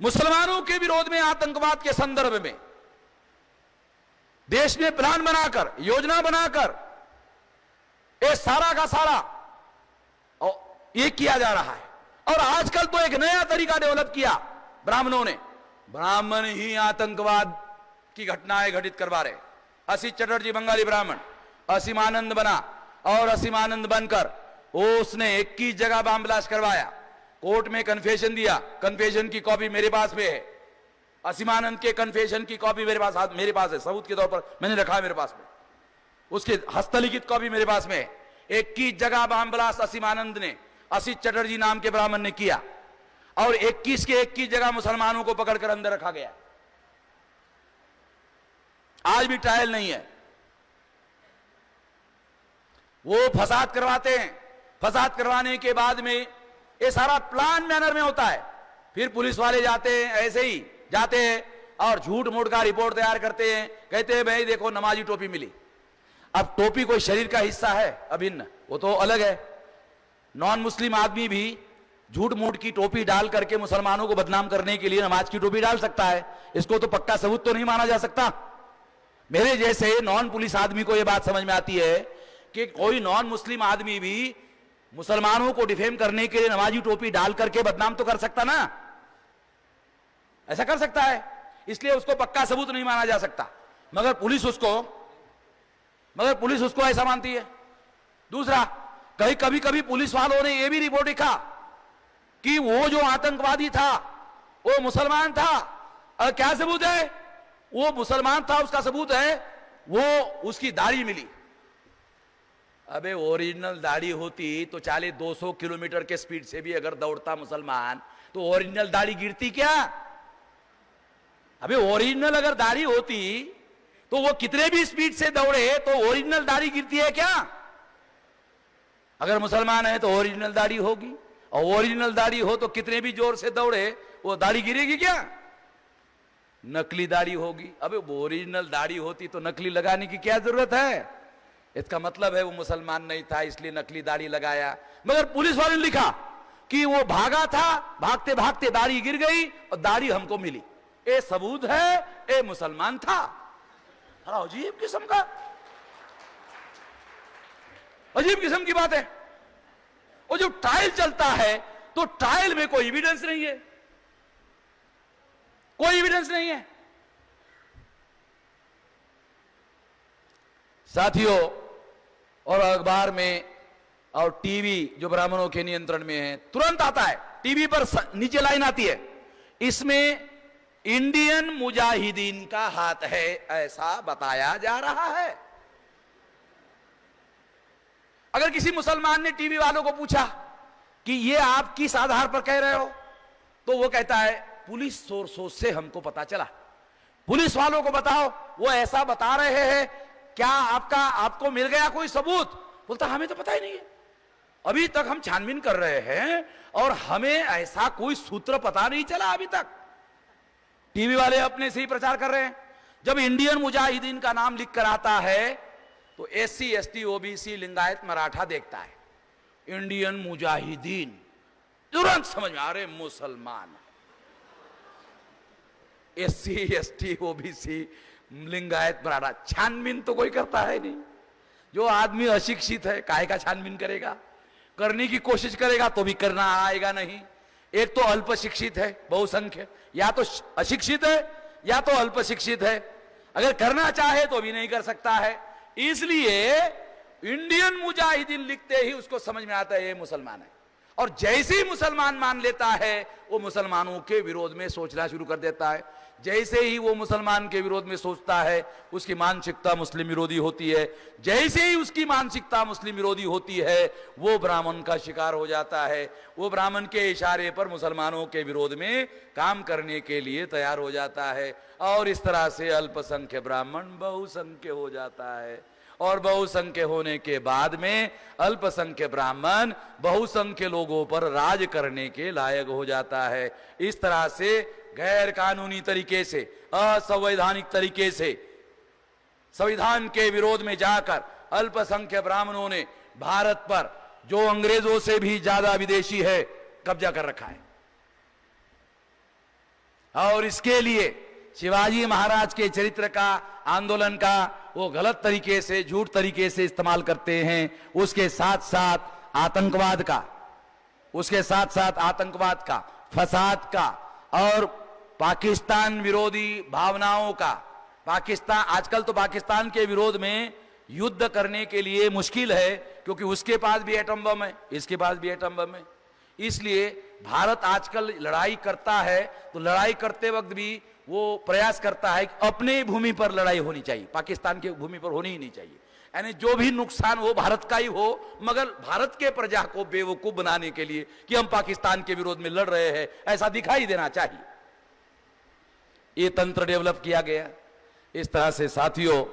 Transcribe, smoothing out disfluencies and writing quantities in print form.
मुसलमानों के विरोध में, आतंकवाद के संदर्भ में देश में प्लान बनाकर, योजना बनाकर ये सारा का सारा ये किया जा रहा है। और आजकल तो एक नया तरीका डेवलप किया ब्राह्मणों ने, ब्राह्मण ही आतंकवाद की घटनाएं घटित करवा रहे। असीत चटर्जी बंगाली ब्राह्मण असीमानंद बना और असीमानंद बनकर उसने 21 जगह बम ब्लास्ट करवाया, कोर्ट में कन्फेशन दिया। कन्फेशन की कॉपी मेरे पास में है, असीमानंद के कन्फेशन की कॉपी मेरे पास है, सबूत के तौर पर मैंने रखा है मेरे पास में, उसके हस्तलिखित कॉपी मेरे पास में है। 21 जगह बम ब्लास्ट असीमानंद ने, असीत चटर्जी नाम के ब्राह्मण ने किया, और 21 के 21 जगह मुसलमानों को पकड़कर अंदर रखा गया। आज भी ट्रायल नहीं है। वो फसाद करवाते हैं, फसाद करवाने के बाद में ये सारा प्लान मैनर में होता है। फिर पुलिस वाले जाते हैं, ऐसे ही जाते हैं और झूठ मूठ का रिपोर्ट तैयार करते हैं, कहते हैं भाई देखो नमाजी टोपी मिली। अब टोपी कोई शरीर का हिस्सा है अभिन्न, वो तो अलग है। नॉन मुस्लिम आदमी भी झूठ मूठ की टोपी डाल करके मुसलमानों को बदनाम करने के लिए नमाज की टोपी डाल सकता है, इसको तो पक्का सबूत तो नहीं माना जा सकता। मेरे जैसे नॉन पुलिस आदमी को यह बात समझ में आती है कि कोई नॉन मुस्लिम आदमी भी मुसलमानों को डिफेम करने के लिए नमाजी टोपी डाल करके बदनाम तो कर सकता ना, ऐसा कर सकता है, इसलिए उसको पक्का सबूत नहीं माना जा सकता। मगर पुलिस उसको ऐसा मानती है। दूसरा, कभी कभी पुलिस वालों ने यह भी रिपोर्ट लिखा कि वो जो आतंकवादी था वो मुसलमान था। और क्या सबूत है? वो मुसलमान था, उसका सबूत है वो उसकी दाढ़ी मिली। अबे ओरिजिनल दाढ़ी होती तो चाले 200 किलोमीटर के स्पीड से भी अगर दौड़ता मुसलमान तो ओरिजिनल दाढ़ी गिरती क्या? अबे ओरिजिनल अगर दाढ़ी होती तो वो कितने भी स्पीड से दौड़े तो ओरिजिनल दाढ़ी गिरती है क्या? अगर मुसलमान है तो ओरिजिनल दाढ़ी होगी, और ओरिजिनल दाढ़ी हो तो कितने भी जोर से दौड़े वो दाढ़ी गिरेगी क्या? नकली दाढ़ी होगी। अबे ओरिजिनल दाढ़ी होती तो नकली लगाने की क्या जरूरत है? इसका मतलब है वो मुसलमान नहीं था इसलिए नकली दाढ़ी लगाया। मगर पुलिस वाले ने लिखा कि वो भागा था, भागते भागते दाढ़ी गिर गई और दाढ़ी हमको मिली। ये सबूत है ये मुसलमान था। अजीब किस्म का, अजीब किस्म की बात है। वो जो ट्रायल चलता है तो ट्रायल में कोई एविडेंस नहीं है, कोई एविडेंस नहीं है। साथियों, और अखबार में और टीवी जो ब्राह्मणों के नियंत्रण में है तुरंत आता है, टीवी पर नीचे लाइन आती है, इसमें इंडियन मुजाहिदीन का हाथ है ऐसा बताया जा रहा है। अगर किसी मुसलमान ने टीवी वालों को पूछा कि ये आप किस आधार पर कह रहे हो, तो वो कहता है पुलिस सोर्सों से हमको पता चला। पुलिस वालों को बताओ वो ऐसा बता रहे हैं, क्या आपको मिल गया कोई सबूत? बोलता हमें तो पता ही नहीं है, अभी तक हम छानबीन कर रहे हैं और हमें ऐसा कोई सूत्र पता नहीं चला अभी तक। टीवी वाले अपने से ही प्रचार कर रहे हैं। जब इंडियन मुजाहिदीन का नाम लिख कर आता है तो SC ST OBC Lingayat Maratha देखता है, इंडियन मुजाहिदीन, तुरंत समझ में आ रहे मुसलमान। SC ST OBC Lingayat Maratha, छानबीन तो कोई करता है नहीं। जो आदमी अशिक्षित है काहे का छानबीन करेगा? करने की कोशिश करेगा तो भी करना आएगा नहीं। एक तो अल्प शिक्षित है बहुसंख्य, या तो अशिक्षित है या तो अल्प शिक्षित है, अगर करना चाहे तो भी नहीं कर सकता है। इसलिए इंडियन मुजाहिदीन लिखते ही उसको समझ में आता है ये मुसलमान है, और जैसे ही मुसलमान मान लेता है वो मुसलमानों के विरोध में सोचना शुरू कर देता है। जैसे ही वो मुसलमान के विरोध में सोचता है उसकी मानसिकता मुस्लिम विरोधी होती है। जैसे ही उसकी मानसिकता मुस्लिम विरोधी होती है वो ब्राह्मण का शिकार हो जाता है। वो ब्राह्मण के इशारे पर मुसलमानों के विरोध में काम करने के लिए तैयार हो जाता है, और इस तरह से अल्पसंख्य ब्राह्मण बहुसंख्य हो जाता है, और बहुसंख्य होने के बाद में अल्पसंख्य ब्राह्मण बहुसंख्य लोगों पर राज करने के लायक हो जाता है। इस तरह से गैर कानूनी तरीके से, असंवैधानिक तरीके से संविधान के विरोध में जाकर अल्पसंख्य ब्राह्मणों ने भारत पर, जो अंग्रेजों से भी ज्यादा विदेशी है, कब्जा कर रखा है। और इसके लिए शिवाजी महाराज के चरित्र का, आंदोलन का वो गलत तरीके से, झूठ तरीके से इस्तेमाल करते हैं। उसके साथ साथ आतंकवाद का, फसाद का और पाकिस्तान विरोधी भावनाओं का। पाकिस्तान आजकल तो पाकिस्तान के विरोध में युद्ध करने के लिए मुश्किल है, क्योंकि उसके पास भी एटम बम है, इसके पास भी एटम बम है। इसलिए भारत आजकल लड़ाई करता है तो लड़ाई करते वक्त भी वो प्रयास करता है कि अपने भूमि पर लड़ाई होनी चाहिए, पाकिस्तान की भूमि पर होनी ही नहीं चाहिए। यानी जो भी नुकसान हो भारत का ही हो, मगर भारत के प्रजा को बेवकूफ बनाने के लिए कि हम पाकिस्तान के विरोध में लड़ रहे हैं, ऐसा दिखाई देना चाहिए। ये तंत्र डेवलप किया गया। इस तरह से साथियों,